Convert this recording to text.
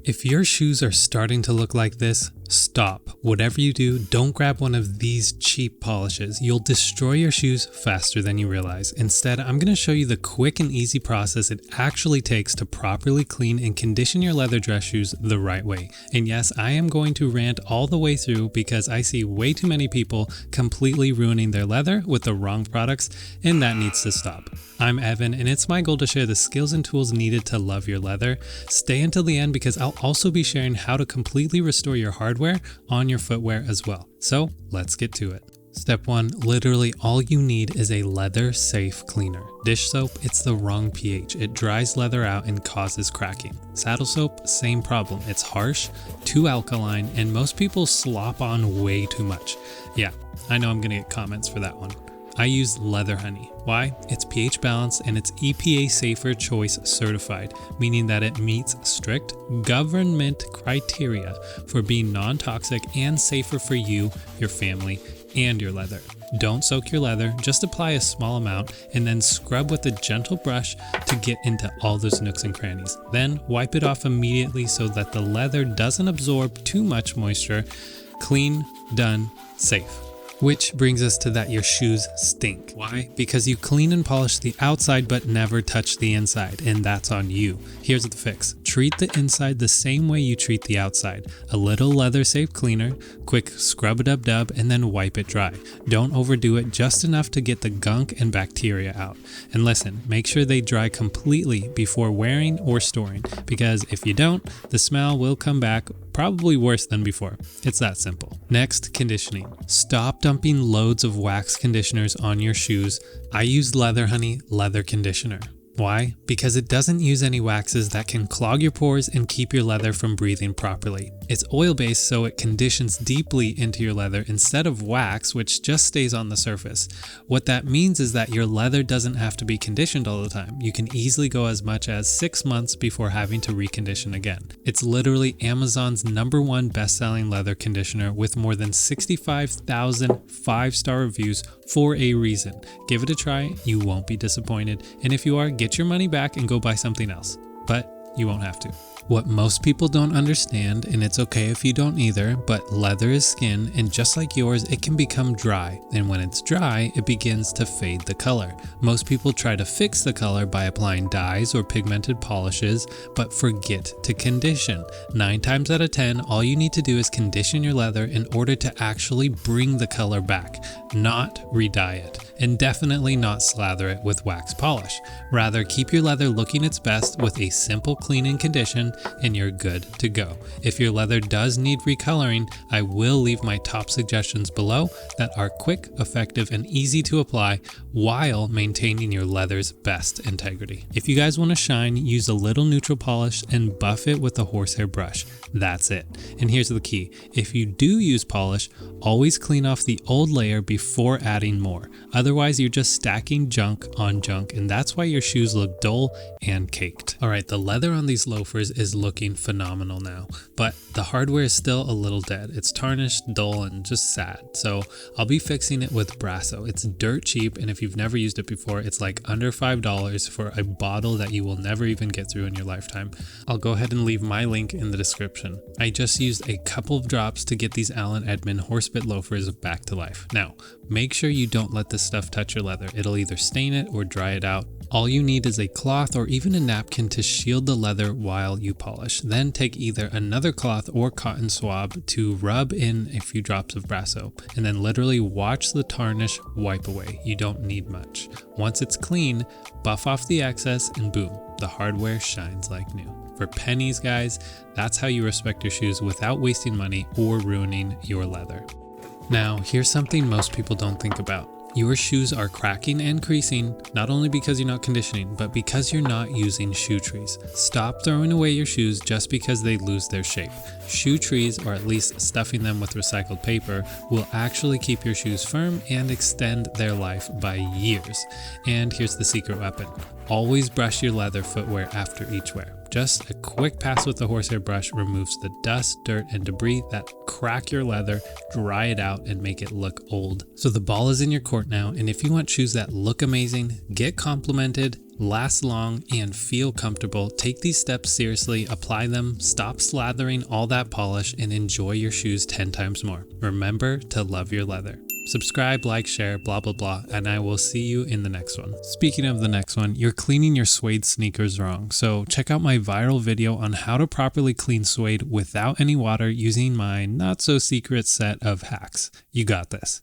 If your shoes are starting to look like this, stop. Whatever you do, don't grab one of these cheap polishes. You'll destroy your shoes faster than you realize. Instead, I'm going to show you the quick and easy process it actually takes to properly clean and condition your leather dress shoes the right way. And yes, I am going to rant all the way through because I see way too many people completely ruining their leather with the wrong products, and that needs to stop. I'm Evan, and it's my goal to share the skills and tools needed to love your leather. Stay until the end because I'll also be sharing how to completely restore your hardware on your footwear as well. So let's get to it. Step 1, literally all you need is a leather safe cleaner. Dish soap, it's the wrong pH. It dries leather out and causes cracking. Saddle soap, same problem. It's harsh, too alkaline, and most people slop on way too much. Yeah, I know I'm gonna get comments for that one. I use Leather Honey. Why? It's pH balanced and it's EPA Safer Choice certified, meaning that it meets strict government criteria for being non-toxic and safer for you, your family, and your leather. Don't soak your leather, just apply a small amount and then scrub with a gentle brush to get into all those nooks and crannies. Then wipe it off immediately so that the leather doesn't absorb too much moisture. Clean, done, safe. Which brings us to that your shoes stink. Why? Because you clean and polish the outside but never touch the inside, and that's on you. Here's the fix. Treat the inside the same way you treat the outside. A little leather safe cleaner, quick scrub-a-dub-dub, and then wipe it dry. Don't overdo it, just enough to get the gunk and bacteria out. And listen, make sure they dry completely before wearing or storing, because if you don't, the smell will come back probably worse than before. It's that simple. Next, conditioning. Stop dumping loads of wax conditioners on your shoes. I use Leather Honey Leather Conditioner. Why? Because it doesn't use any waxes that can clog your pores and keep your leather from breathing properly. It's oil-based, so it conditions deeply into your leather instead of wax, which just stays on the surface. What that means is that your leather doesn't have to be conditioned all the time. You can easily go as much as 6 months before having to recondition again. It's literally Amazon's #1 best-selling leather conditioner with more than 65,000 5-star reviews for a reason. Give it a try, you won't be disappointed, and if you are, get your money back and go buy something else. But you won't have to. What most people don't understand, and it's okay if you don't either, but leather is skin, and just like yours, it can become dry, and when it's dry, it begins to fade the color. Most people try to fix the color by applying dyes or pigmented polishes, but forget to condition. 9 times out of 10, all you need to do is condition your leather in order to actually bring the color back, not re-dye it, and definitely not slather it with wax polish. Rather, keep your leather looking its best with a simple clean and condition, and you're good to go. If your leather does need recoloring, I will leave my top suggestions below that are quick, effective, and easy to apply while maintaining your leather's best integrity. If you guys want to shine, use a little neutral polish and buff it with a horsehair brush. That's it. And here's the key. If you do use polish, always clean off the old layer before adding more. Otherwise, you're just stacking junk on junk, and that's why your shoes look dull and caked. Alright, the leather on these loafers is looking phenomenal now, but the hardware is still a little dead. It's tarnished, dull, and just sad. So I'll be fixing it with Brasso. It's dirt cheap, and if you've never used it before, it's like under $5 for a bottle that you will never even get through in your lifetime. I'll go ahead and leave my link in the description. I just used a couple of drops to get these Allen Edmond horsebit loafers back to life. Now, make sure you don't let this stuff touch your leather. It'll either stain it or dry it out. All you need is a cloth or even a napkin to shield the leather while you polish. Then take either another cloth or cotton swab to rub in a few drops of Brasso, and then literally watch the tarnish wipe away. You don't need much. Once it's clean, buff off the excess and boom, the hardware shines like new. For pennies, guys, that's how you respect your shoes without wasting money or ruining your leather. Now, here's something most people don't think about. Your shoes are cracking and creasing, not only because you're not conditioning, but because you're not using shoe trees. Stop throwing away your shoes just because they lose their shape. Shoe trees, or at least stuffing them with recycled paper, will actually keep your shoes firm and extend their life by years. And here's the secret weapon. Always brush your leather footwear after each wear. Just a quick pass with the horsehair brush removes the dust, dirt, and debris that crack your leather, dry it out, and make it look old. So the ball is in your court now, and if you want shoes that look amazing, get complimented, last long, and feel comfortable, take these steps seriously, apply them, stop slathering all that polish, and enjoy your shoes 10 times more. Remember to love your leather. Subscribe, like, share, blah, blah, blah, and I will see you in the next one. Speaking of the next one, you're cleaning your suede sneakers wrong. So check out my viral video on how to properly clean suede without any water using my not so secret set of hacks. You got this.